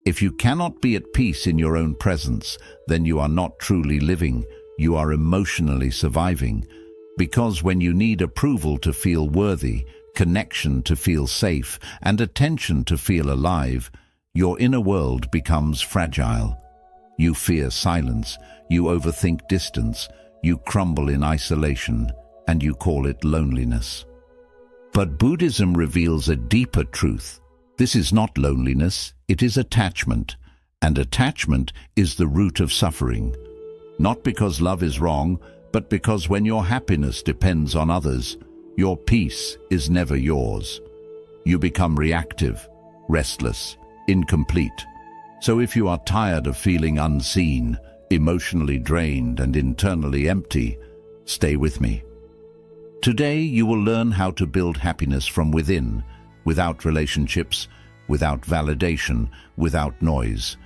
If you cannot be at peace in your own presence, then you are not truly living, you are emotionally surviving. Because when you need approval to feel worthy, connection to feel safe, and attention to feel alive, your inner world becomes fragile. You fear silence, you overthink distance, you crumble in isolation, and you call it loneliness. But Buddhism reveals a deeper truth. This is not loneliness, it is attachment, and attachment is the root of suffering. Not because love is wrong, but because when your happiness depends on others, your peace is never yours. You become reactive, restless, incomplete. So if you are tired of feeling unseen, emotionally drained and internally empty, stay with me. Today you will learn how to build happiness from within, without relationships, without validation, without noise.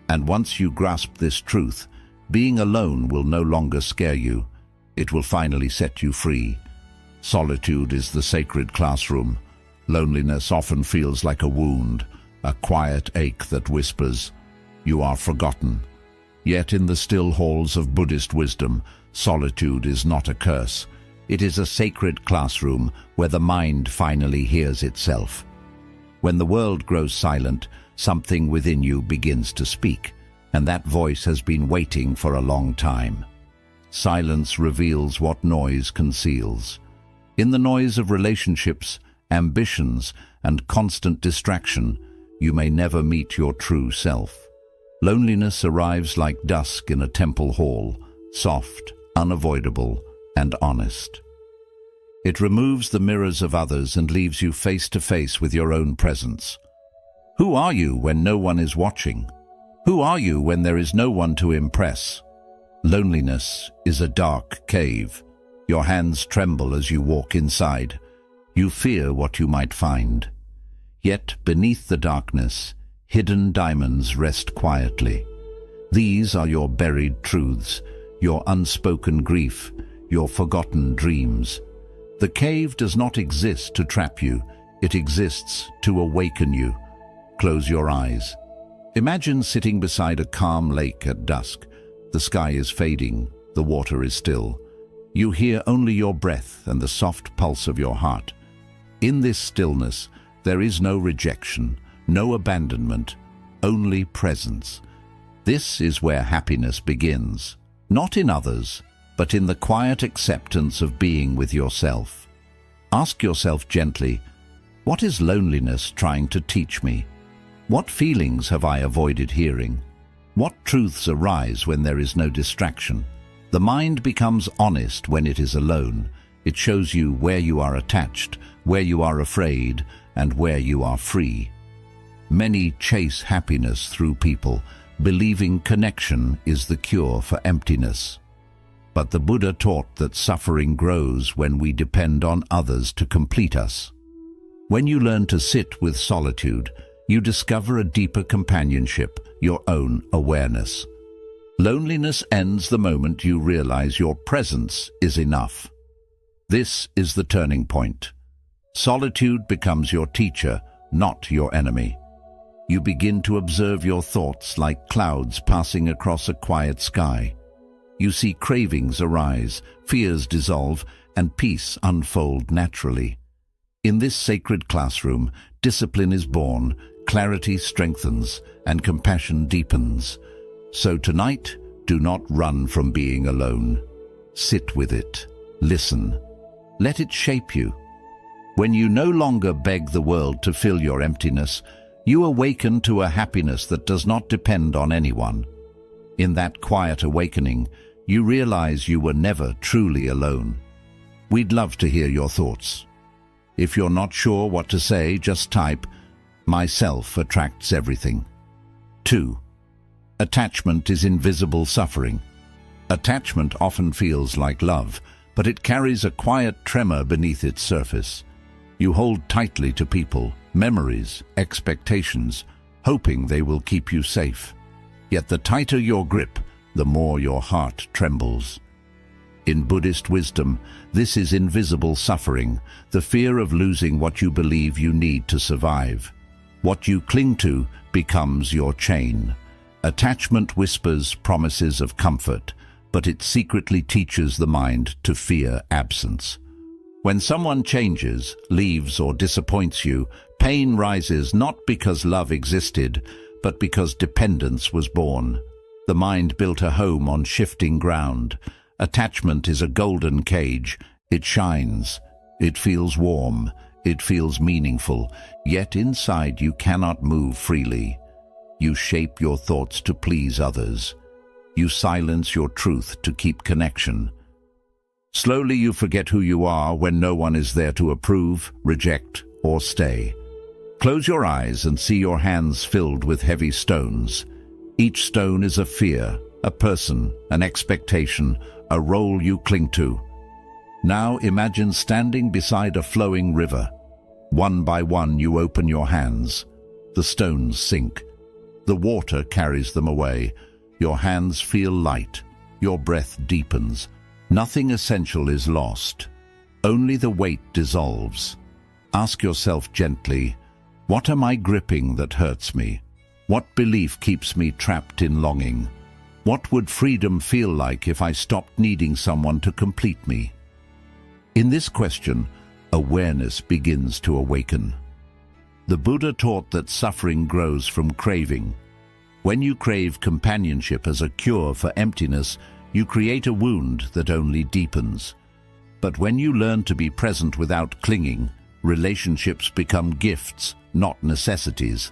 And once you grasp this truth, being alone will no longer scare you. It will finally set you free. Solitude is the sacred classroom. Loneliness often feels like a wound, a quiet ache that whispers, "You are forgotten." Yet in the still halls of Buddhist wisdom, solitude is not a curse. It is a sacred classroom where the mind finally hears itself. When the world grows silent, something within you begins to speak, and that voice has been waiting for a long time. Silence reveals what noise conceals. In the noise of relationships, ambitions, and constant distraction, you may never meet your true self. Loneliness arrives like dusk in a temple hall, soft, unavoidable, and honest. It removes the mirrors of others and leaves you face to face with your own presence. Who are you when no one is watching? Who are you when there is no one to impress? Loneliness is a dark cave. Your hands tremble as you walk inside. You fear what you might find. Yet beneath the darkness, hidden diamonds rest quietly. These are your buried truths, your unspoken grief, your forgotten dreams. The cave does not exist to trap you, it exists to awaken you. Close your eyes. Imagine sitting beside a calm lake at dusk. The sky is fading, the water is still. You hear only your breath and the soft pulse of your heart. In this stillness, there is no rejection, no abandonment, only presence. This is where happiness begins, not in others, but in the quiet acceptance of being with yourself. Ask yourself gently, what is loneliness trying to teach me? What feelings have I avoided hearing? What truths arise when there is no distraction? The mind becomes honest when it is alone. It shows you where you are attached, where you are afraid, and where you are free. Many chase happiness through people, believing connection is the cure for emptiness. But the Buddha taught that suffering grows when we depend on others to complete us. When you learn to sit with solitude, you discover a deeper companionship, your own awareness. Loneliness ends the moment you realize your presence is enough. This is the turning point. Solitude becomes your teacher, not your enemy. You begin to observe your thoughts like clouds passing across a quiet sky. You see cravings arise, fears dissolve, and peace unfold naturally. In this sacred classroom, discipline is born, clarity strengthens, and compassion deepens. So tonight, do not run from being alone. Sit with it. Listen. Let it shape you. When you no longer beg the world to fill your emptiness, you awaken to a happiness that does not depend on anyone. In that quiet awakening, you realize you were never truly alone. We'd love to hear your thoughts. If you're not sure what to say, just type, "Myself attracts everything." 2. Attachment is invisible suffering. Attachment often feels like love, but it carries a quiet tremor beneath its surface. You hold tightly to people, memories, expectations, hoping they will keep you safe. Yet the tighter your grip, the more your heart trembles. In Buddhist wisdom, this is invisible suffering, the fear of losing what you believe you need to survive. What you cling to becomes your chain. Attachment whispers promises of comfort, but it secretly teaches the mind to fear absence. When someone changes, leaves, or disappoints you, pain rises not because love existed, but because dependence was born. The mind built a home on shifting ground. Attachment is a golden cage. It shines. It feels warm. It feels meaningful. Yet inside you cannot move freely. You shape your thoughts to please others. You silence your truth to keep connection. Slowly you forget who you are when no one is there to approve, reject, or stay. Close your eyes and see your hands filled with heavy stones. Each stone is a fear, a person, an expectation, a role you cling to. Now imagine standing beside a flowing river. One by one you open your hands. The stones sink. The water carries them away. Your hands feel light. Your breath deepens. Nothing essential is lost. Only the weight dissolves. Ask yourself gently, what am I gripping that hurts me? What belief keeps me trapped in longing? What would freedom feel like if I stopped needing someone to complete me? In this question, awareness begins to awaken. The Buddha taught that suffering grows from craving. When you crave companionship as a cure for emptiness, you create a wound that only deepens. But when you learn to be present without clinging, relationships become gifts, not necessities.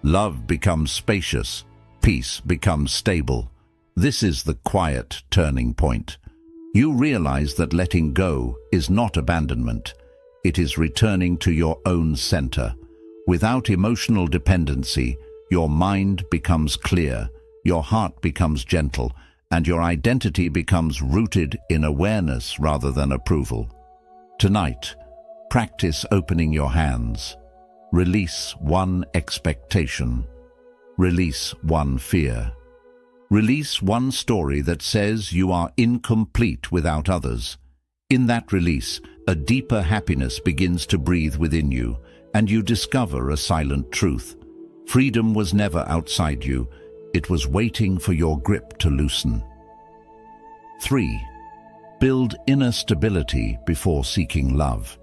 Love becomes spacious. Peace becomes stable. This is the quiet turning point. You realize that letting go is not abandonment. It is returning to your own center. Without emotional dependency, your mind becomes clear, your heart becomes gentle, and your identity becomes rooted in awareness rather than approval. Tonight, practice opening your hands. Release one expectation. Release one fear. Release one story that says you are incomplete without others. In that release, a deeper happiness begins to breathe within you, and you discover a silent truth. Freedom was never outside you. It was waiting for your grip to loosen. 3. Build inner stability before seeking love.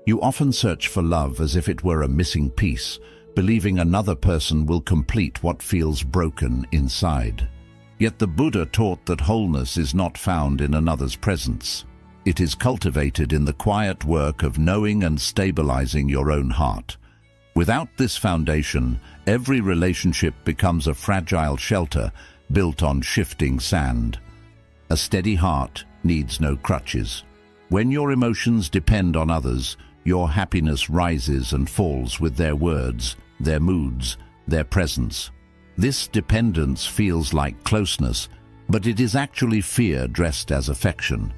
You often search for love as if it were a missing piece, believing another person will complete what feels broken inside. Yet the Buddha taught that wholeness is not found in another's presence. It is cultivated in the quiet work of knowing and stabilizing your own heart. Without this foundation, every relationship becomes a fragile shelter built on shifting sand. A steady heart needs no crutches. When your emotions depend on others, your happiness rises and falls with their words, their moods, their presence. This dependence feels like closeness, but it is actually fear dressed as affection.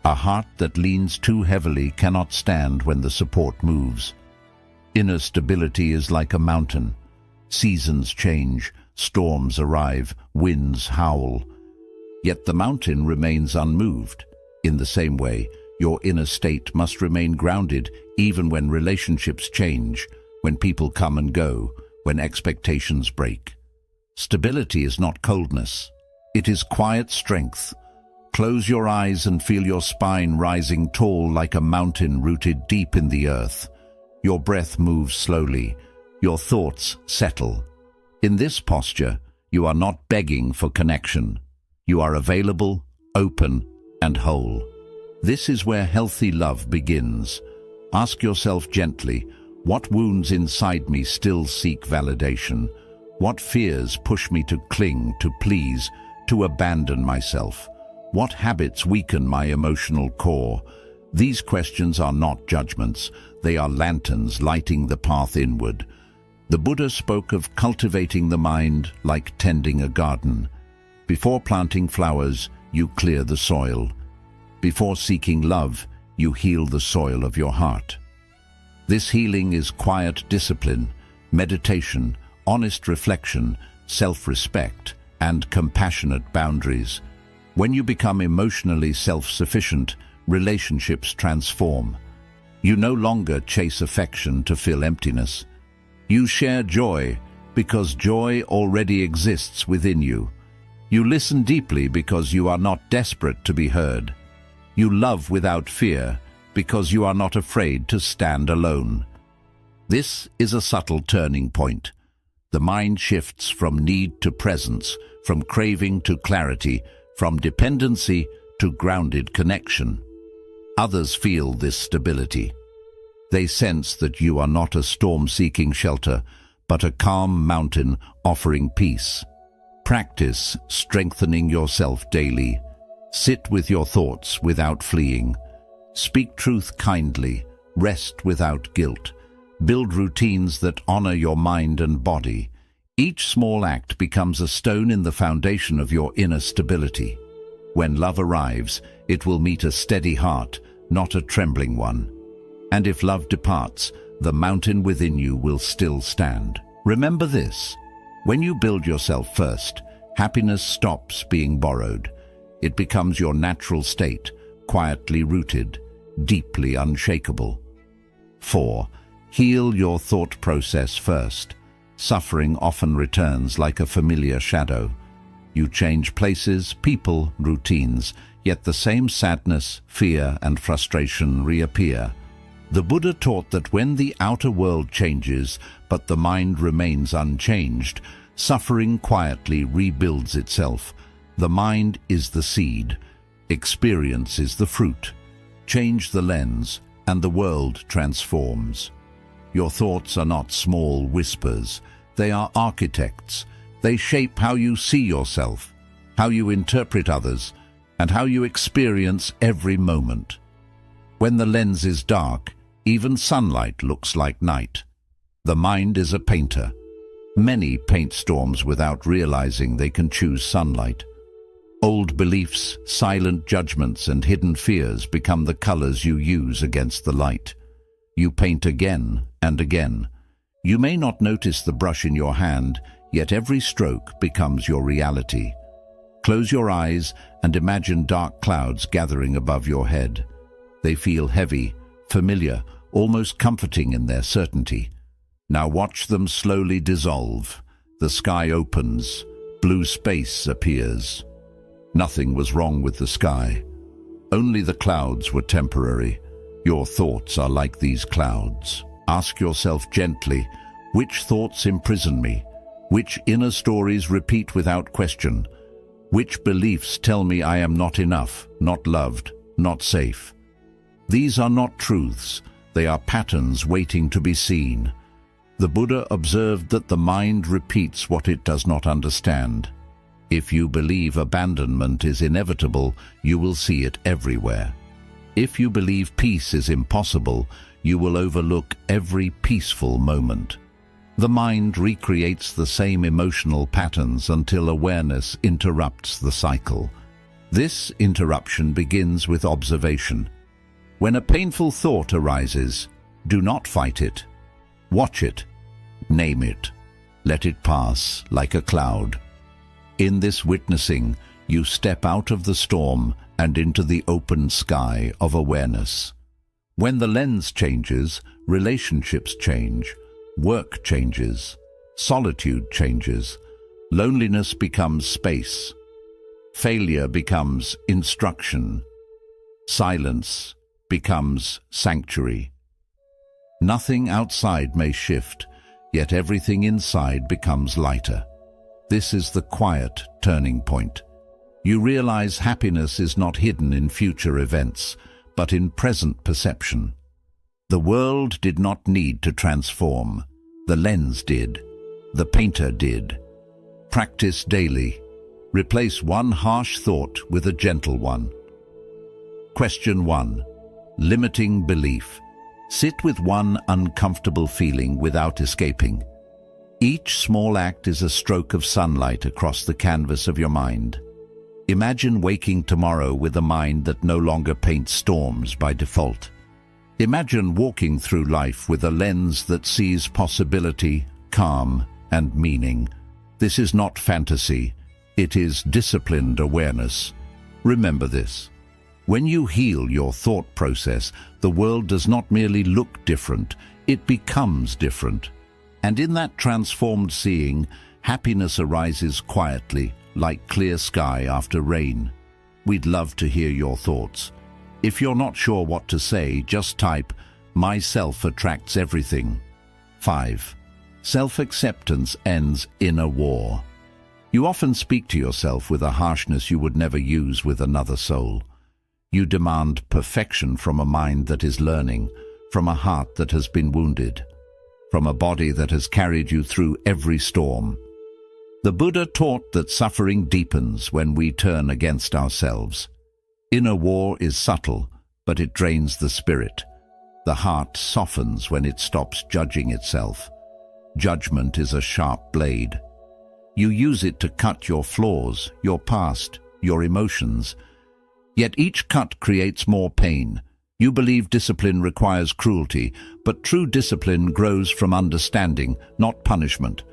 A heart that leans too heavily cannot stand when the support moves. Inner stability is like a mountain. Seasons change, storms arrive, winds howl. Yet the mountain remains unmoved. In the same way, your inner state must remain grounded even when relationships change, when people come and go, when expectations break. Stability is not coldness. It is quiet strength. Close your eyes and feel your spine rising tall like a mountain rooted deep in the earth. Your breath moves slowly. Your thoughts settle. In this posture, you are not begging for connection. You are available, open, and whole. This is where healthy love begins. Ask yourself gently, what wounds inside me still seek validation? What fears push me to cling, to please, to abandon myself? What habits weaken my emotional core? These questions are not judgments. They are lanterns lighting the path inward. The Buddha spoke of cultivating the mind like tending a garden. Before planting flowers, you clear the soil. Before seeking love, you heal the soil of your heart. This healing is quiet discipline, meditation, honest reflection, self-respect, and compassionate boundaries. When you become emotionally self-sufficient, relationships transform. You no longer chase affection to fill emptiness. You share joy because joy already exists within you. You listen deeply because you are not desperate to be heard. You love without fear because you are not afraid to stand alone. This is a subtle turning point. The mind shifts from need to presence, from craving to clarity, from dependency to grounded connection. Others feel this stability. They sense that you are not a storm-seeking shelter, but a calm mountain offering peace. Practice strengthening yourself daily. Sit with your thoughts without fleeing. Speak truth kindly. Rest without guilt. Build routines that honor your mind and body. Each small act becomes a stone in the foundation of your inner stability. When love arrives, it will meet a steady heart, not a trembling one. And if love departs, the mountain within you will still stand. Remember this: when you build yourself first, happiness stops being borrowed. It becomes your natural state, quietly rooted, deeply unshakable. 4. Heal your thought process first. Suffering often returns like a familiar shadow. You change places, people, routines, yet the same sadness, fear, and frustration reappear. The Buddha taught that when the outer world changes, but the mind remains unchanged, suffering quietly rebuilds itself. The mind is the seed. Experience is the fruit. Change the lens, and the world transforms. Your thoughts are not small whispers. They are architects. They shape how you see yourself, how you interpret others, and how you experience every moment. When the lens is dark, even sunlight looks like night. The mind is a painter. Many paint storms without realizing they can choose sunlight. Old beliefs, silent judgments, and hidden fears become the colors you use against the light. You paint again and again. You may not notice the brush in your hand, yet every stroke becomes your reality. Close your eyes and imagine dark clouds gathering above your head. They feel heavy, familiar, almost comforting in their certainty. Now watch them slowly dissolve. The sky opens. Blue space appears. Nothing was wrong with the sky. Only the clouds were temporary. Your thoughts are like these clouds. Ask yourself gently, which thoughts imprison me? Which inner stories repeat without question? Which beliefs tell me I am not enough, not loved, not safe? These are not truths. They are patterns waiting to be seen. The Buddha observed that the mind repeats what it does not understand. If you believe abandonment is inevitable, you will see it everywhere. If you believe peace is impossible, you will overlook every peaceful moment. The mind recreates the same emotional patterns until awareness interrupts the cycle. This interruption begins with observation. When a painful thought arises, do not fight it. Watch it. Name it. Let it pass like a cloud. In this witnessing, you step out of the storm and into the open sky of awareness. When the lens changes, relationships change, work changes, solitude changes, loneliness becomes space, failure becomes instruction, silence becomes sanctuary. Nothing outside may shift, yet everything inside becomes lighter. This is the quiet turning point. You realize happiness is not hidden in future events, but in present perception. The world did not need to transform. The lens did. The painter did. Practice daily. Replace one harsh thought with a gentle one. Question 1. Limiting belief. Sit with one uncomfortable feeling without escaping. Each small act is a stroke of sunlight across the canvas of your mind. Imagine waking tomorrow with a mind that no longer paints storms by default. Imagine walking through life with a lens that sees possibility, calm, and meaning. This is not fantasy. It is disciplined awareness. Remember this. When you heal your thought process, the world does not merely look different, it becomes different. And in that transformed seeing, happiness arises quietly, like clear sky after rain. We'd love to hear your thoughts. If you're not sure what to say, just type, "Myself attracts everything." 5. Self-acceptance ends inner war. You often speak to yourself with a harshness you would never use with another soul. You demand perfection from a mind that is learning, from a heart that has been wounded, from a body that has carried you through every storm. The Buddha taught that suffering deepens when we turn against ourselves. Inner war is subtle, but it drains the spirit. The heart softens when it stops judging itself. Judgment is a sharp blade. You use it to cut your flaws, your past, your emotions. Yet each cut creates more pain. You believe discipline requires cruelty, but true discipline grows from understanding, not punishment.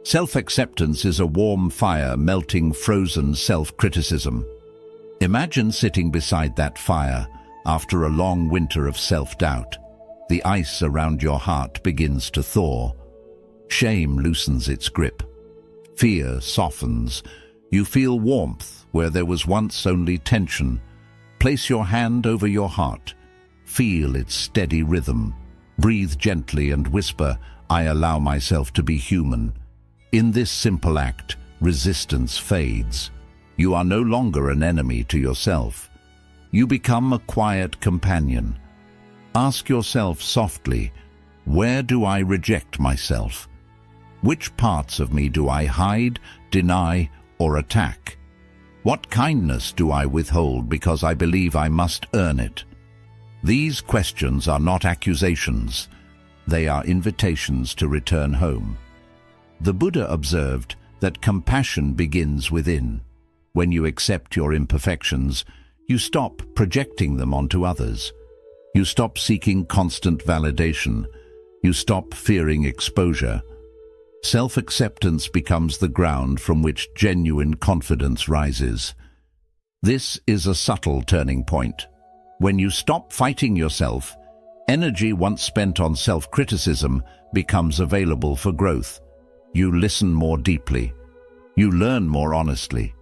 Self-acceptance is a warm fire melting frozen self-criticism. Imagine sitting beside that fire after a long winter of self-doubt. The ice around your heart begins to thaw. Shame loosens its grip. Fear softens. You feel warmth where there was once only tension. Place your hand over your heart. Feel its steady rhythm. Breathe gently and whisper, "I allow myself to be human." In this simple act, resistance fades. You are no longer an enemy to yourself. You become a quiet companion. Ask yourself softly, where do I reject myself? Which parts of me do I hide, deny, or attack? What kindness do I withhold because I believe I must earn it? These questions are not accusations. They are invitations to return home. The Buddha observed that compassion begins within. When you accept your imperfections, you stop projecting them onto others. You stop seeking constant validation. You stop fearing exposure. Self-acceptance becomes the ground from which genuine confidence rises. This is a subtle turning point. When you stop fighting yourself, energy once spent on self-criticism becomes available for growth. You listen more deeply. You learn more honestly.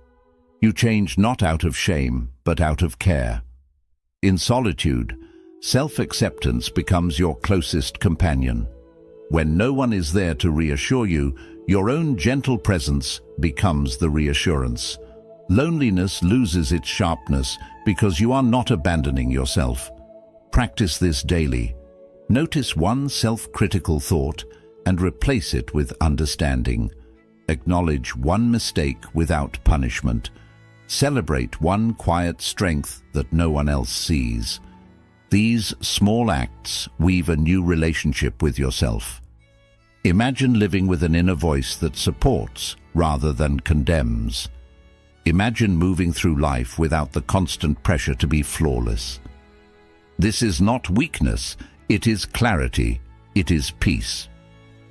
You change not out of shame, but out of care. In solitude, self-acceptance becomes your closest companion. When no one is there to reassure you, your own gentle presence becomes the reassurance. Loneliness loses its sharpness because you are not abandoning yourself. Practice this daily. Notice one self-critical thought and replace it with understanding. Acknowledge one mistake without punishment. Celebrate one quiet strength that no one else sees. These small acts weave a new relationship with yourself. Imagine living with an inner voice that supports rather than condemns. Imagine moving through life without the constant pressure to be flawless. This is not weakness, it is clarity, it is peace.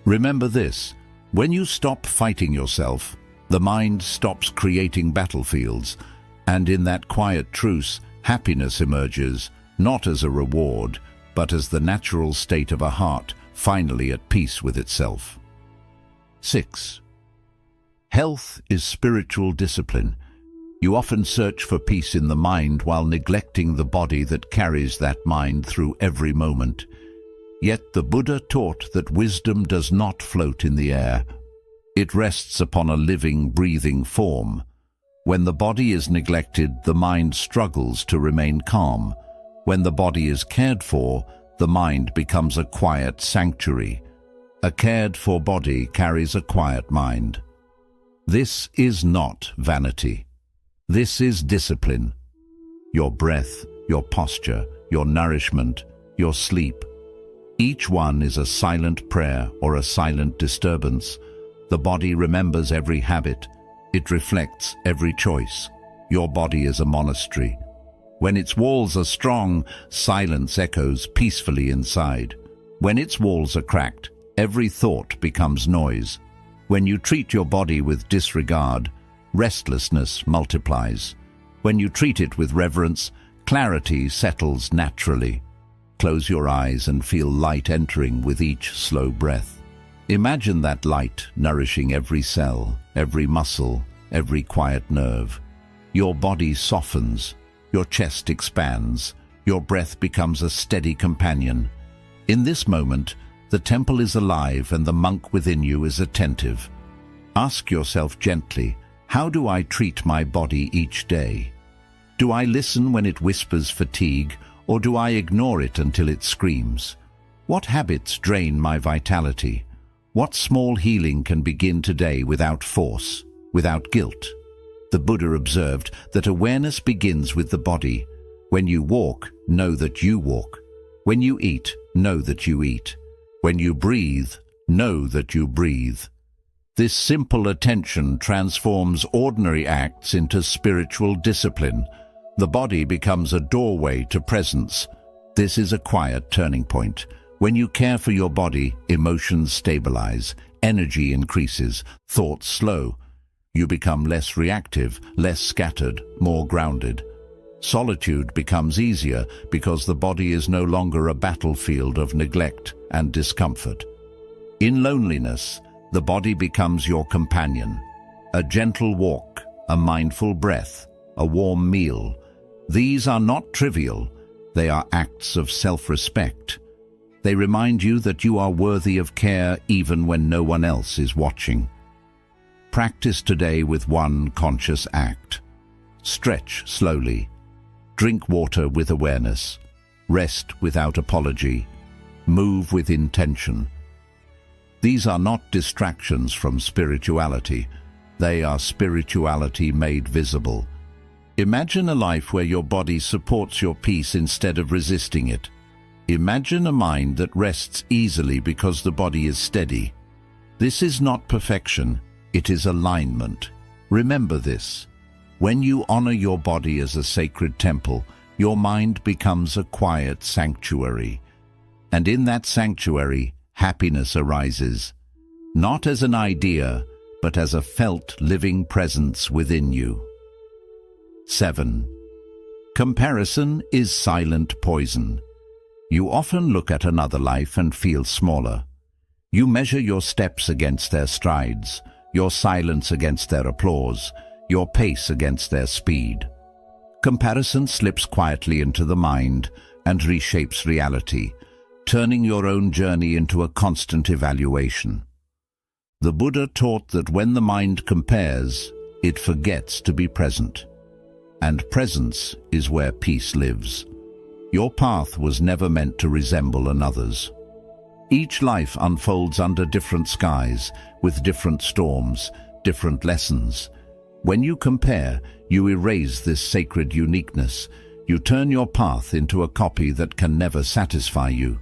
Remember this, when you stop fighting yourself, the mind stops creating battlefields, and in that quiet truce, happiness emerges, not as a reward, but as the natural state of a heart finally at peace with itself. 6. Health is spiritual discipline. You often search for peace in the mind while neglecting the body that carries that mind through every moment. Yet the Buddha taught that wisdom does not float in the air. It rests upon a living, breathing form. When the body is neglected, the mind struggles to remain calm. When the body is cared for, the mind becomes a quiet sanctuary. A cared-for body carries a quiet mind. This is not vanity. This is discipline. Your breath, your posture, your nourishment, your sleep. Each one is a silent prayer or a silent disturbance. The body remembers every habit. It reflects every choice. Your body is a monastery. When its walls are strong, silence echoes peacefully inside. When its walls are cracked, every thought becomes noise. When you treat your body with disregard, restlessness multiplies. When you treat it with reverence, clarity settles naturally. Close your eyes and feel light entering with each slow breath. Imagine that light nourishing every cell, every muscle, every quiet nerve. Your body softens, your chest expands, your breath becomes a steady companion. In this moment, the temple is alive and the monk within you is attentive. Ask yourself gently, how do I treat my body each day? Do I listen when it whispers fatigue, or do I ignore it until it screams? What habits drain my vitality? What small healing can begin today without force, without guilt? The Buddha observed that awareness begins with the body. When you walk, know that you walk. When you eat, know that you eat. When you breathe, know that you breathe. This simple attention transforms ordinary acts into spiritual discipline. The body becomes a doorway to presence. This is a quiet turning point. When you care for your body, emotions stabilize, energy increases, thoughts slow. You become less reactive, less scattered, more grounded. Solitude becomes easier because the body is no longer a battlefield of neglect and discomfort. In loneliness, the body becomes your companion. A gentle walk, a mindful breath, a warm meal. These are not trivial. They are acts of self-respect. They remind you that you are worthy of care even when no one else is watching. Practice today with one conscious act. Stretch slowly. Drink water with awareness. Rest without apology. Move with intention. These are not distractions from spirituality. They are spirituality made visible. Imagine a life where your body supports your peace instead of resisting it. Imagine a mind that rests easily because the body is steady. This is not perfection, it is alignment. Remember this. When you honor your body as a sacred temple, your mind becomes a quiet sanctuary. And in that sanctuary, happiness arises, not as an idea, but as a felt living presence within you. 7. Comparison is silent poison. You often look at another life and feel smaller. You measure your steps against their strides, your silence against their applause, your pace against their speed. Comparison slips quietly into the mind and reshapes reality, turning your own journey into a constant evaluation. The Buddha taught that when the mind compares, it forgets to be present. And presence is where peace lives. Your path was never meant to resemble another's. Each life unfolds under different skies, with different storms, different lessons. When you compare, you erase this sacred uniqueness. You turn your path into a copy that can never satisfy you.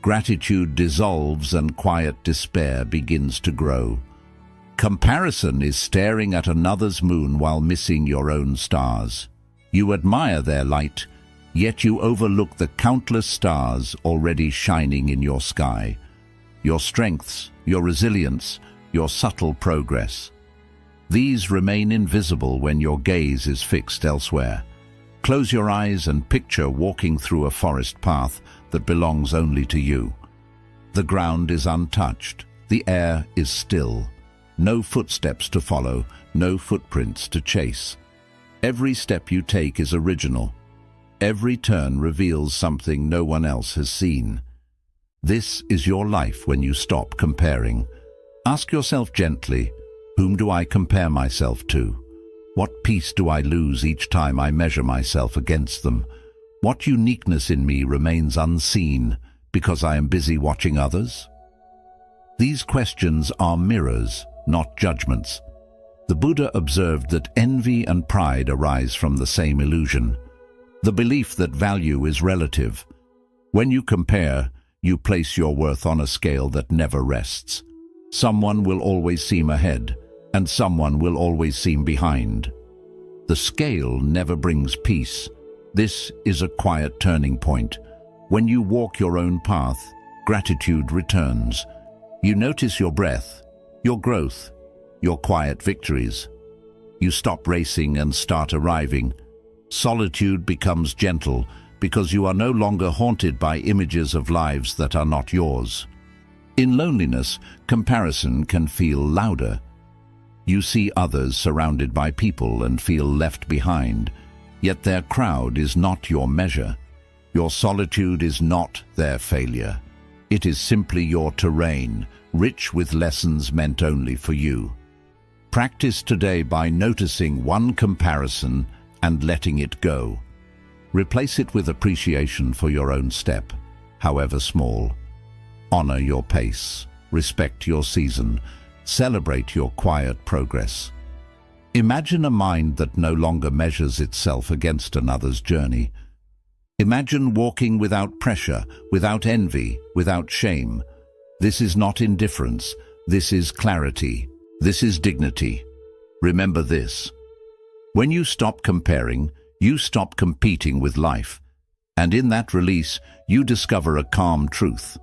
Gratitude dissolves and quiet despair begins to grow. Comparison is staring at another's moon while missing your own stars. You admire their light, yet you overlook the countless stars already shining in your sky. Your strengths, your resilience, your subtle progress. These remain invisible when your gaze is fixed elsewhere. Close your eyes and picture walking through a forest path that belongs only to you. The ground is untouched, the air is still. No footsteps to follow, no footprints to chase. Every step you take is original. Every turn reveals something no one else has seen. This is your life when you stop comparing. Ask yourself gently, whom do I compare myself to? What peace do I lose each time I measure myself against them? What uniqueness in me remains unseen because I am busy watching others? These questions are mirrors, not judgments. The Buddha observed that envy and pride arise from the same illusion. The belief that value is relative. When you compare, you place your worth on a scale that never rests. Someone will always seem ahead, and someone will always seem behind. The scale never brings peace. This is a quiet turning point. When you walk your own path, gratitude returns. You notice your breath, your growth, your quiet victories. You stop racing and start arriving. Solitude becomes gentle because you are no longer haunted by images of lives that are not yours. In loneliness, comparison can feel louder. You see others surrounded by people and feel left behind, yet their crowd is not your measure. Your solitude is not their failure. It is simply your terrain, rich with lessons meant only for you. Practice today by noticing one comparison and letting it go. Replace it with appreciation for your own step, however small. Honor your pace, respect your season, celebrate your quiet progress. Imagine a mind that no longer measures itself against another's journey. Imagine walking without pressure, without envy, without shame. This is not indifference. This is clarity. This is dignity. Remember this. When you stop comparing, you stop competing with life. And in that release, you discover a calm truth.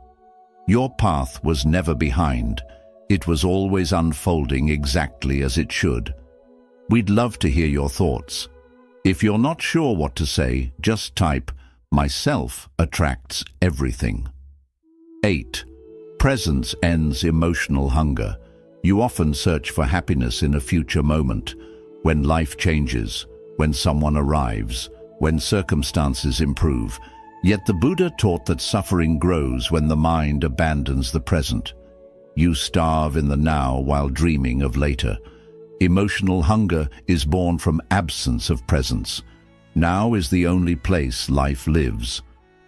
Your path was never behind. It was always unfolding exactly as it should. We'd love to hear your thoughts. If you're not sure what to say, just type, "Myself attracts everything." 8. Presence ends emotional hunger. You often search for happiness in a future moment, when life changes, when someone arrives, when circumstances improve. Yet the Buddha taught that suffering grows when the mind abandons the present. You starve in the now while dreaming of later. Emotional hunger is born from absence of presence. Now is the only place life lives.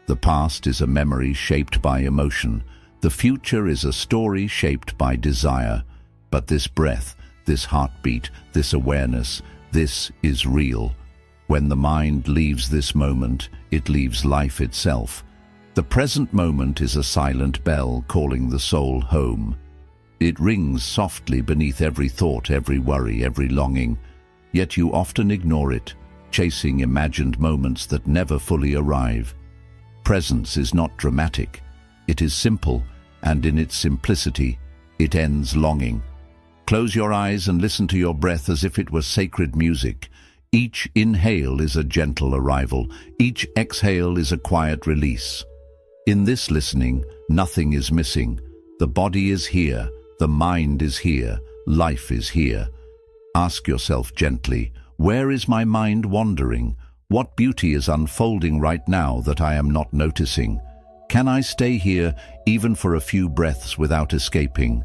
The past is a memory shaped by emotion. The future is a story shaped by desire. But this breath, this heartbeat, this awareness, this is real. When the mind leaves this moment, it leaves life itself. The present moment is a silent bell calling the soul home. It rings softly beneath every thought, every worry, every longing. Yet you often ignore it, chasing imagined moments that never fully arrive. Presence is not dramatic. It is simple, and in its simplicity, it ends longing. Close your eyes and listen to your breath as if it were sacred music. Each inhale is a gentle arrival. Each exhale is a quiet release. In this listening, nothing is missing. The body is here, the mind is here, life is here. Ask yourself gently, where is my mind wandering? What beauty is unfolding right now that I am not noticing? Can I stay here even for a few breaths without escaping?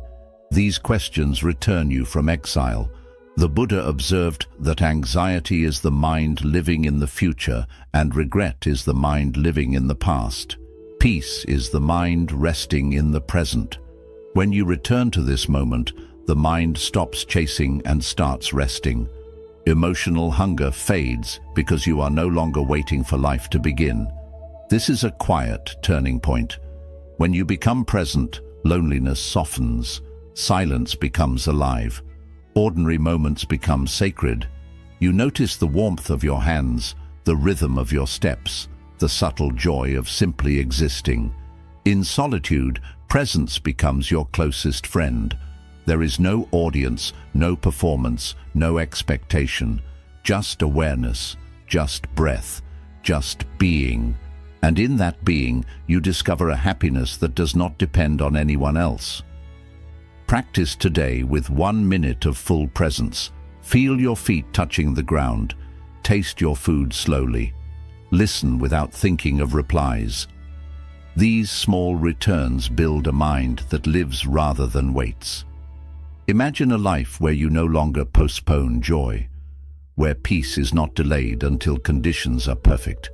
These questions return you from exile. The Buddha observed that anxiety is the mind living in the future and regret is the mind living in the past. Peace is the mind resting in the present. When you return to this moment, the mind stops chasing and starts resting. Emotional hunger fades because you are no longer waiting for life to begin. This is a quiet turning point. When you become present, loneliness softens, silence becomes alive. Ordinary moments become sacred. You notice the warmth of your hands, the rhythm of your steps, the subtle joy of simply existing. In solitude, presence becomes your closest friend. There is no audience, no performance, no expectation, just awareness, just breath, just being. And in that being, you discover a happiness that does not depend on anyone else. Practice today with 1 minute of full presence. Feel your feet touching the ground. Taste your food slowly. Listen without thinking of replies. These small returns build a mind that lives rather than waits. Imagine a life where you no longer postpone joy, where peace is not delayed until conditions are perfect,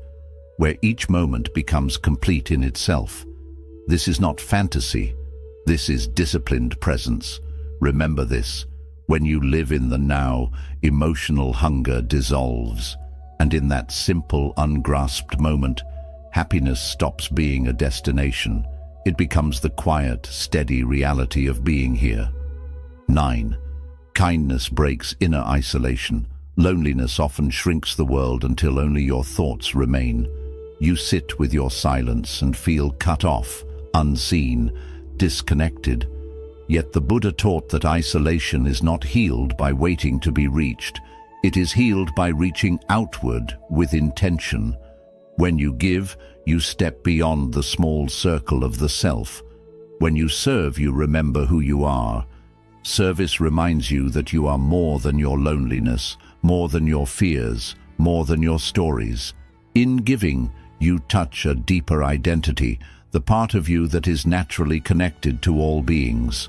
where each moment becomes complete in itself. This is not fantasy. This is disciplined presence. Remember this. When you live in the now, emotional hunger dissolves. And in that simple, ungrasped moment, happiness stops being a destination. It becomes the quiet, steady reality of being here. 9. Kindness breaks inner isolation. Loneliness often shrinks the world until only your thoughts remain. You sit with your silence and feel cut off, unseen, disconnected. Yet the Buddha taught that isolation is not healed by waiting to be reached. It is healed by reaching outward with intention. When you give, you step beyond the small circle of the self. When you serve, you remember who you are. Service reminds you that you are more than your loneliness, more than your fears, more than your stories. In giving, you touch a deeper identity, the part of you that is naturally connected to all beings.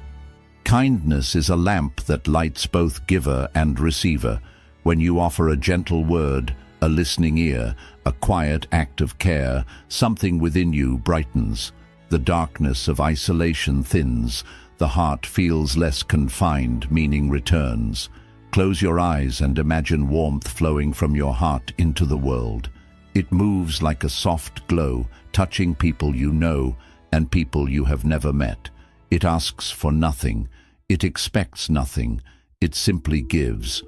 Kindness is a lamp that lights both giver and receiver. When you offer a gentle word, a listening ear, a quiet act of care, something within you brightens. The darkness of isolation thins. The heart feels less confined, meaning returns. Close your eyes and imagine warmth flowing from your heart into the world. It moves like a soft glow, touching people you know and people you have never met. It asks for nothing. It expects nothing. It simply gives.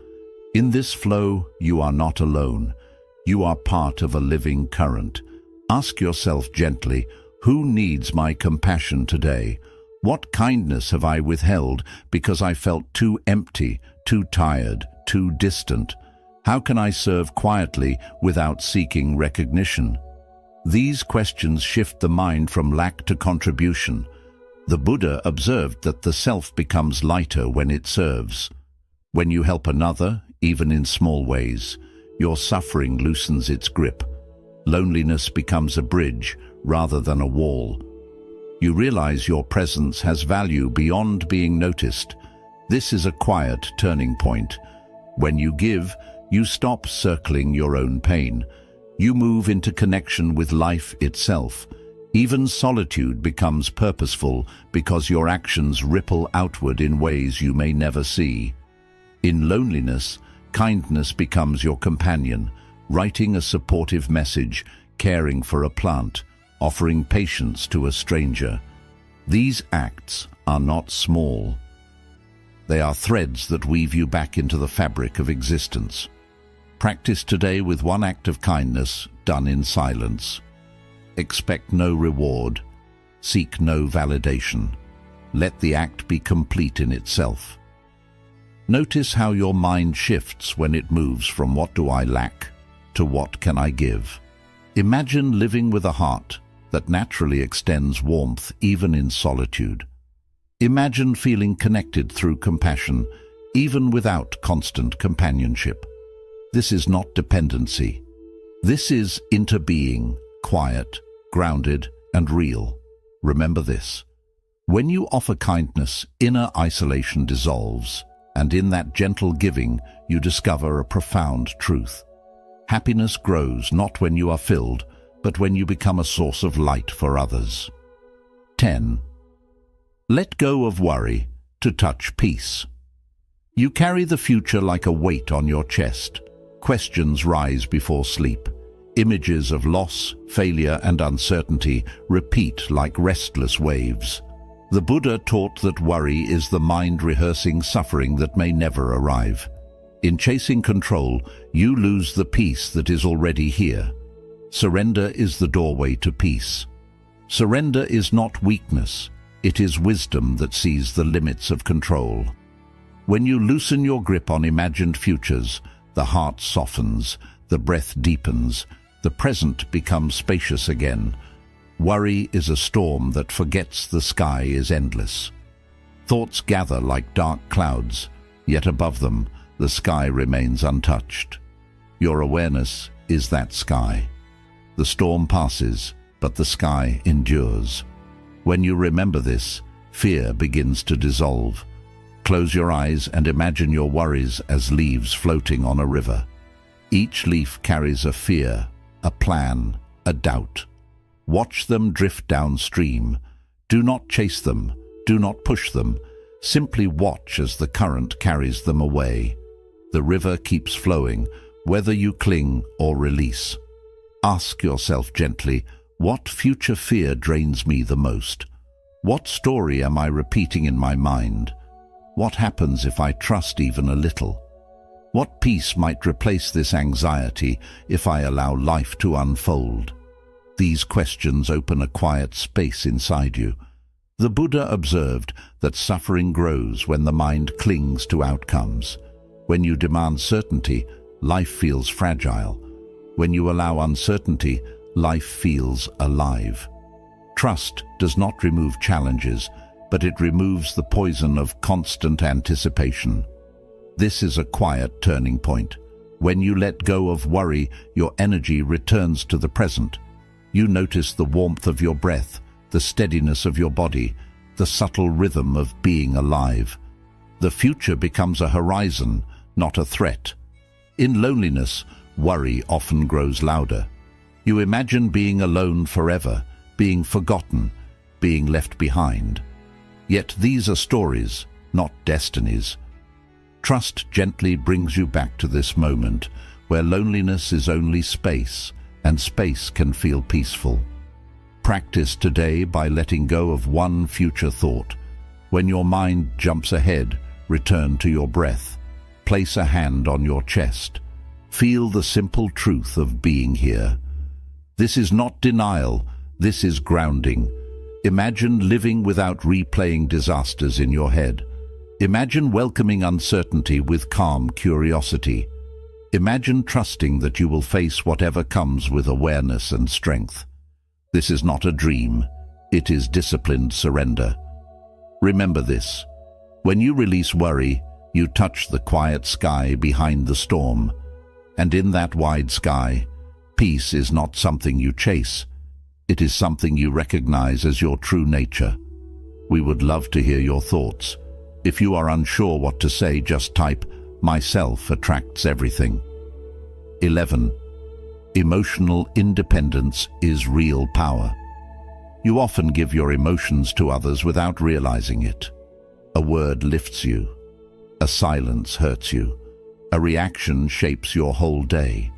In this flow, you are not alone. You are part of a living current. Ask yourself gently, who needs my compassion today? What kindness have I withheld because I felt too empty, too tired, too distant? How can I serve quietly without seeking recognition? These questions shift the mind from lack to contribution. The Buddha observed that the self becomes lighter when it serves. When you help another, even in small ways, your suffering loosens its grip. Loneliness becomes a bridge rather than a wall. You realize your presence has value beyond being noticed. This is a quiet turning point. When you give, you stop circling your own pain. You move into connection with life itself. Even solitude becomes purposeful because your actions ripple outward in ways you may never see. In loneliness, kindness becomes your companion, writing a supportive message, caring for a plant, offering patience to a stranger. These acts are not small. They are threads that weave you back into the fabric of existence. Practice today with one act of kindness done in silence. Expect no reward. Seek no validation. Let the act be complete in itself. Notice how your mind shifts when it moves from what do I lack to what can I give. Imagine living with a heart that naturally extends warmth even in solitude. Imagine feeling connected through compassion, even without constant companionship. This is not dependency. This is interbeing, quiet, grounded, and real. Remember this. When you offer kindness, inner isolation dissolves, and in that gentle giving, you discover a profound truth. Happiness grows not when you are filled, but when you become a source of light for others. 10. Let go of worry to touch peace. You carry the future like a weight on your chest. Questions rise before sleep. Images of loss, failure, and uncertainty repeat like restless waves. The Buddha taught that worry is the mind rehearsing suffering that may never arrive. In chasing control, you lose the peace that is already here. Surrender is the doorway to peace. Surrender is not weakness. It is wisdom that sees the limits of control. When you loosen your grip on imagined futures, the heart softens, the breath deepens, the present becomes spacious again. Worry is a storm that forgets the sky is endless. Thoughts gather like dark clouds, yet above them, the sky remains untouched. Your awareness is that sky. The storm passes, but the sky endures. When you remember this, fear begins to dissolve. Close your eyes and imagine your worries as leaves floating on a river. Each leaf carries a fear, a plan, a doubt. Watch them drift downstream. Do not chase them. Do not push them. Simply watch as the current carries them away. The river keeps flowing, whether you cling or release. Ask yourself gently, what future fear drains me the most? What story am I repeating in my mind? What happens if I trust even a little? What peace might replace this anxiety if I allow life to unfold? These questions open a quiet space inside you. The Buddha observed that suffering grows when the mind clings to outcomes. When you demand certainty, life feels fragile. When you allow uncertainty, life feels alive. Trust does not remove challenges, but it removes the poison of constant anticipation. This is a quiet turning point. When you let go of worry, your energy returns to the present. You notice the warmth of your breath, the steadiness of your body, the subtle rhythm of being alive. The future becomes a horizon, not a threat. In loneliness, worry often grows louder. You imagine being alone forever, being forgotten, being left behind. Yet these are stories, not destinies. Trust gently brings you back to this moment, where loneliness is only space, and space can feel peaceful. Practice today by letting go of one future thought. When your mind jumps ahead, return to your breath. Place a hand on your chest. Feel the simple truth of being here. This is not denial, this is grounding. Imagine living without replaying disasters in your head. Imagine welcoming uncertainty with calm curiosity. Imagine trusting that you will face whatever comes with awareness and strength. This is not a dream, it is disciplined surrender. Remember this: when you release worry, you touch the quiet sky behind the storm. And in that wide sky, peace is not something you chase. It is something you recognize as your true nature. We would love to hear your thoughts. If you are unsure what to say, just type, "Myself attracts everything." 11. Emotional independence is real power. You often give your emotions to others without realizing it. A word lifts you. A silence hurts you. A reaction shapes your whole day.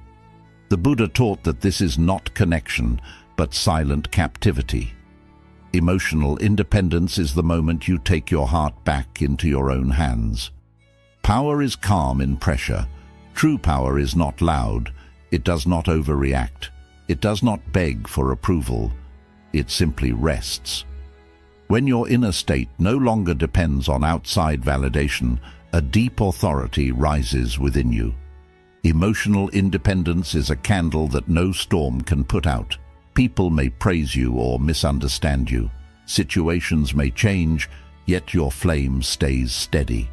The Buddha taught that this is not connection, but silent captivity. Emotional independence is the moment you take your heart back into your own hands. Power is calm in pressure. True power is not loud. It does not overreact. It does not beg for approval. It simply rests. When your inner state no longer depends on outside validation, a deep authority rises within you. Emotional independence is a candle that no storm can put out. People may praise you or misunderstand you. Situations may change, yet your flame stays steady.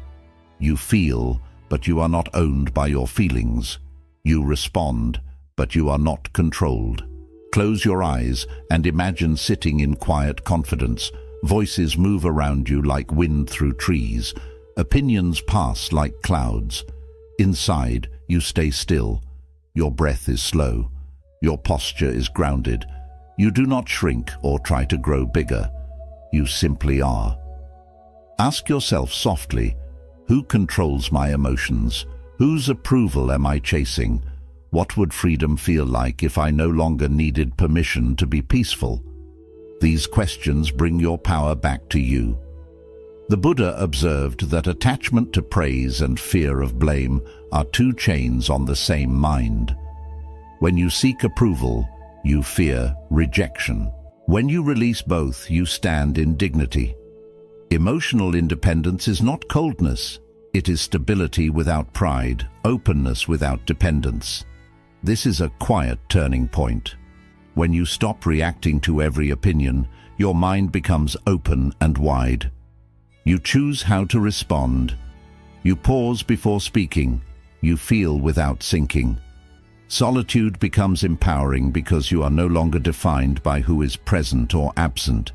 You feel, but you are not owned by your feelings. You respond, but you are not controlled. Close your eyes and imagine sitting in quiet confidence. Voices move around you like wind through trees. Opinions pass like clouds. Inside, you stay still. Your breath is slow. Your posture is grounded. You do not shrink or try to grow bigger. You simply are. Ask yourself softly, who controls my emotions? Whose approval am I chasing? What would freedom feel like if I no longer needed permission to be peaceful? These questions bring your power back to you. The Buddha observed that attachment to praise and fear of blame are two chains on the same mind. When you seek approval, you fear rejection. When you release both, you stand in dignity. Emotional independence is not coldness. It is stability without pride, openness without dependence. This is a quiet turning point. When you stop reacting to every opinion, your mind becomes open and wide. You choose how to respond. You pause before speaking. You feel without sinking. Solitude becomes empowering because you are no longer defined by who is present or absent.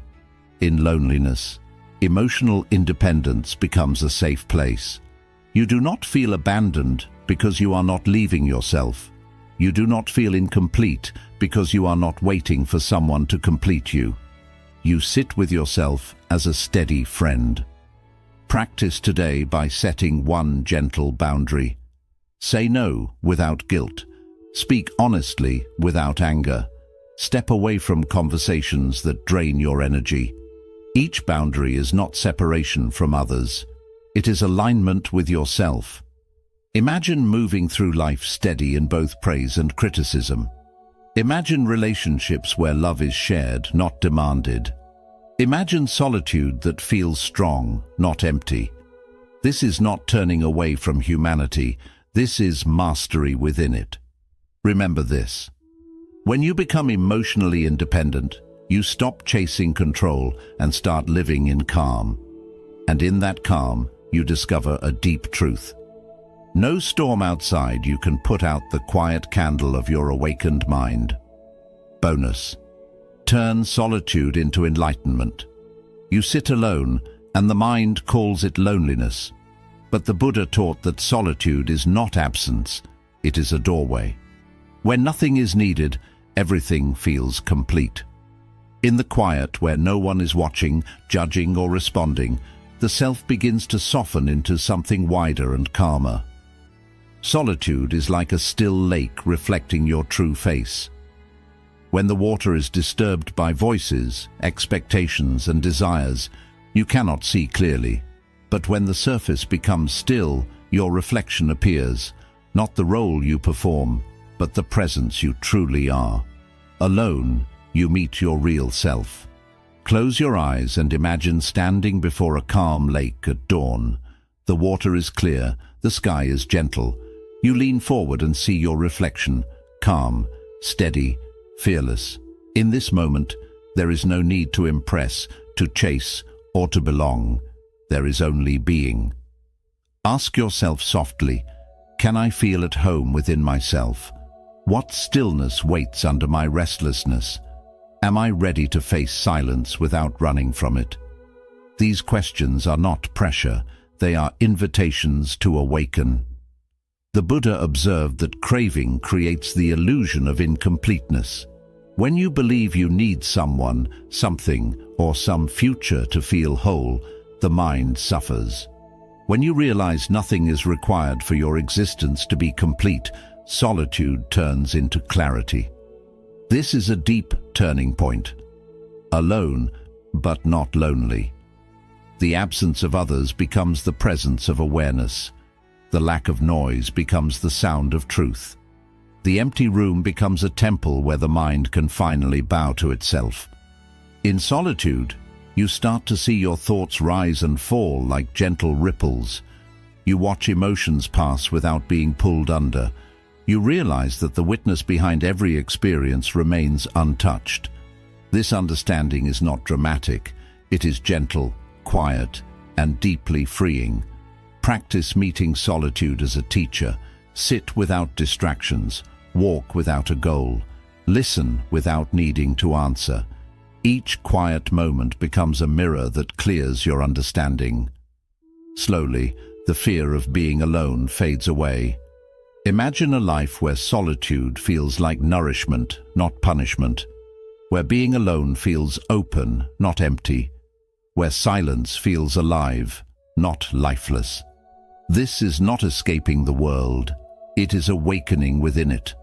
In loneliness, emotional independence becomes a safe place. You do not feel abandoned because you are not leaving yourself. You do not feel incomplete because you are not waiting for someone to complete you. You sit with yourself as a steady friend. Practice today by setting one gentle boundary. Say no without guilt. Speak honestly without anger. Step away from conversations that drain your energy. Each boundary is not separation from others. It is alignment with yourself. Imagine moving through life steady in both praise and criticism. Imagine relationships where love is shared, not demanded. Imagine solitude that feels strong, not empty. This is not turning away from humanity. This is mastery within it. Remember this: when you become emotionally independent, You stop chasing control and start living in calm. And in that calm, you discover a deep truth. No storm outside you can put out the quiet candle of your awakened mind. Bonus: turn solitude into enlightenment. You sit alone, and the mind calls it loneliness. But the Buddha taught that solitude is not absence, it is a doorway. When nothing is needed, everything feels complete. In the quiet, where no one is watching, judging, or responding, the self begins to soften into something wider and calmer. Solitude is like a still lake reflecting your true face. When the water is disturbed by voices, expectations, and desires, you cannot see clearly. But when the surface becomes still, your reflection appears, not the role you perform, but the presence you truly are. Alone, you meet your real self. Close your eyes and imagine standing before a calm lake at dawn. The water is clear, the sky is gentle. You lean forward and see your reflection, calm, steady, fearless. In this moment, there is no need to impress, to chase, or to belong. There is only being. Ask yourself softly, can I feel at home within myself? What stillness waits under my restlessness? Am I ready to face silence without running from it? These questions are not pressure, they are invitations to awaken. The Buddha observed that craving creates the illusion of incompleteness. When you believe you need someone, something, or some future to feel whole, the mind suffers. When you realize nothing is required for your existence to be complete, solitude turns into clarity. This is a deep turning point. Alone, but not lonely. The absence of others becomes the presence of awareness. The lack of noise becomes the sound of truth. The empty room becomes a temple where the mind can finally bow to itself. In solitude, you start to see your thoughts rise and fall like gentle ripples. You watch emotions pass without being pulled under. You realize that the witness behind every experience remains untouched. This understanding is not dramatic. It is gentle, quiet, and deeply freeing. Practice meeting solitude as a teacher. Sit without distractions. Walk without a goal. Listen without needing to answer. Each quiet moment becomes a mirror that clears your understanding. Slowly, the fear of being alone fades away. Imagine a life where solitude feels like nourishment, not punishment. Where being alone feels open, not empty. Where silence feels alive, not lifeless. This is not escaping the world. It is awakening within it.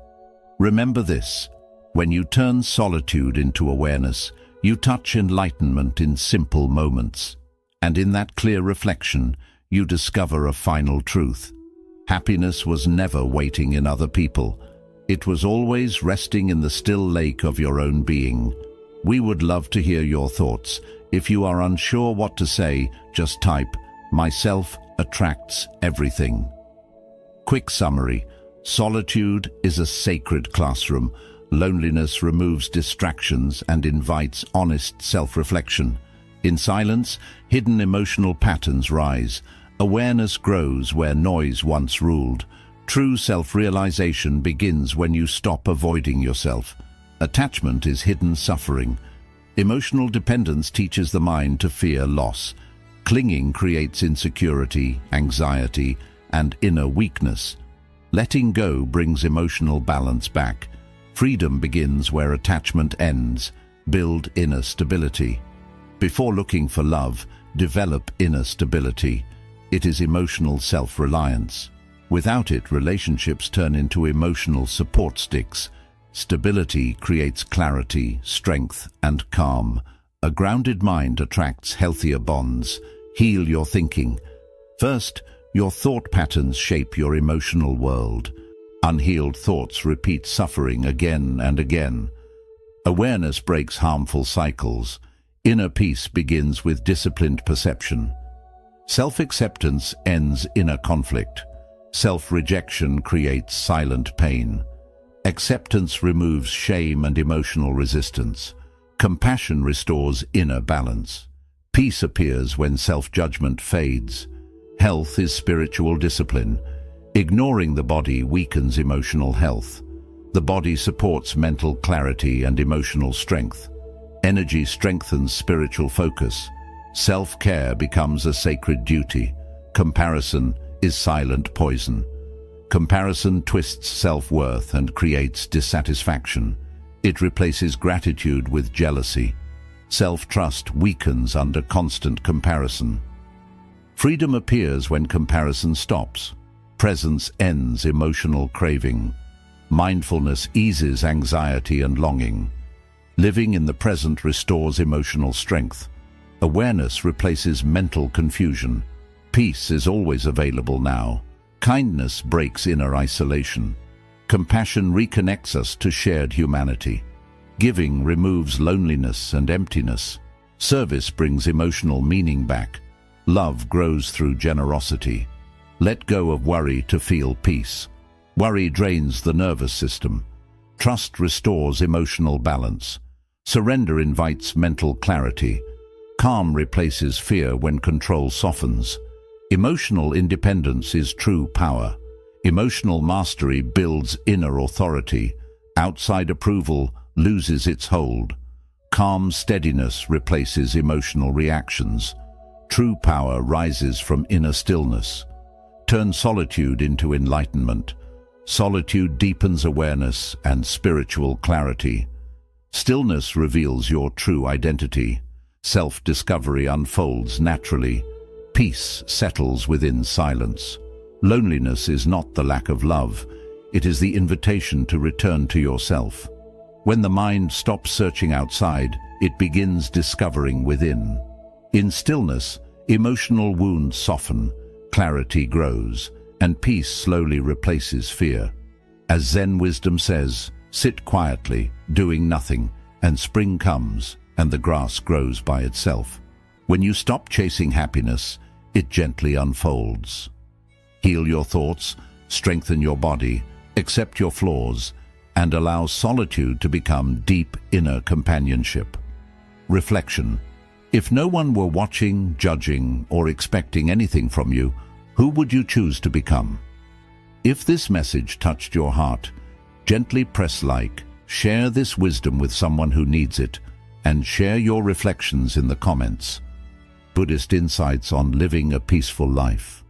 Remember this: when you turn solitude into awareness, you touch enlightenment in simple moments. And in that clear reflection, you discover a final truth. Happiness was never waiting in other people. It was always resting in the still lake of your own being. We would love to hear your thoughts. If you are unsure what to say, just type, "Myself attracts everything." Quick summary: solitude is a sacred classroom. Loneliness removes distractions and invites honest self-reflection. In silence, hidden emotional patterns rise. Awareness grows where noise once ruled. True self-realization begins when you stop avoiding yourself. Attachment is hidden suffering. Emotional dependence teaches the mind to fear loss. Clinging creates insecurity, anxiety, and inner weakness. Letting go brings emotional balance back. Freedom begins where attachment ends. Build inner stability. Before looking for love, develop inner stability. It is emotional self-reliance. Without it, relationships turn into emotional support sticks. Stability creates clarity, strength, and calm. A grounded mind attracts healthier bonds. Heal your thinking. First, your thought patterns shape your emotional world. Unhealed thoughts repeat suffering again and again. Awareness breaks harmful cycles. Inner peace begins with disciplined perception. Self-acceptance ends inner conflict. Self-rejection creates silent pain. Acceptance removes shame and emotional resistance. Compassion restores inner balance. Peace appears when self-judgment fades. Health is spiritual discipline. Ignoring the body weakens emotional health. The body supports mental clarity and emotional strength. Energy strengthens spiritual focus. Self-care becomes a sacred duty. Comparison is silent poison. Comparison twists self-worth and creates dissatisfaction. It replaces gratitude with jealousy. Self-trust weakens under constant comparison. Freedom appears when comparison stops. Presence ends emotional craving. Mindfulness eases anxiety and longing. Living in the present restores emotional strength. Awareness replaces mental confusion. Peace is always available now. Kindness breaks inner isolation. Compassion reconnects us to shared humanity. Giving removes loneliness and emptiness. Service brings emotional meaning back. Love grows through generosity. Let go of worry to feel peace. Worry drains the nervous system. Trust restores emotional balance. Surrender invites mental clarity. Calm replaces fear when control softens. Emotional independence is true power. Emotional mastery builds inner authority. Outside approval loses its hold. Calm steadiness replaces emotional reactions. True power rises from inner stillness. Turn solitude into enlightenment. Solitude deepens awareness and spiritual clarity. Stillness reveals your true identity. Self-discovery unfolds naturally. Peace settles within silence. Loneliness is not the lack of love. It is the invitation to return to yourself. When the mind stops searching outside, it begins discovering within. In stillness, emotional wounds soften, clarity grows, and peace slowly replaces fear. As Zen wisdom says, sit quietly, doing nothing, and spring comes, and the grass grows by itself. When you stop chasing happiness, it gently unfolds. Heal your thoughts, strengthen your body, accept your flaws, and allow solitude to become deep inner companionship. Reflection. If no one were watching, judging, or expecting anything from you, who would you choose to become? If this message touched your heart, gently press like, share this wisdom with someone who needs it, and share your reflections in the comments. Buddhist insights on living a peaceful life.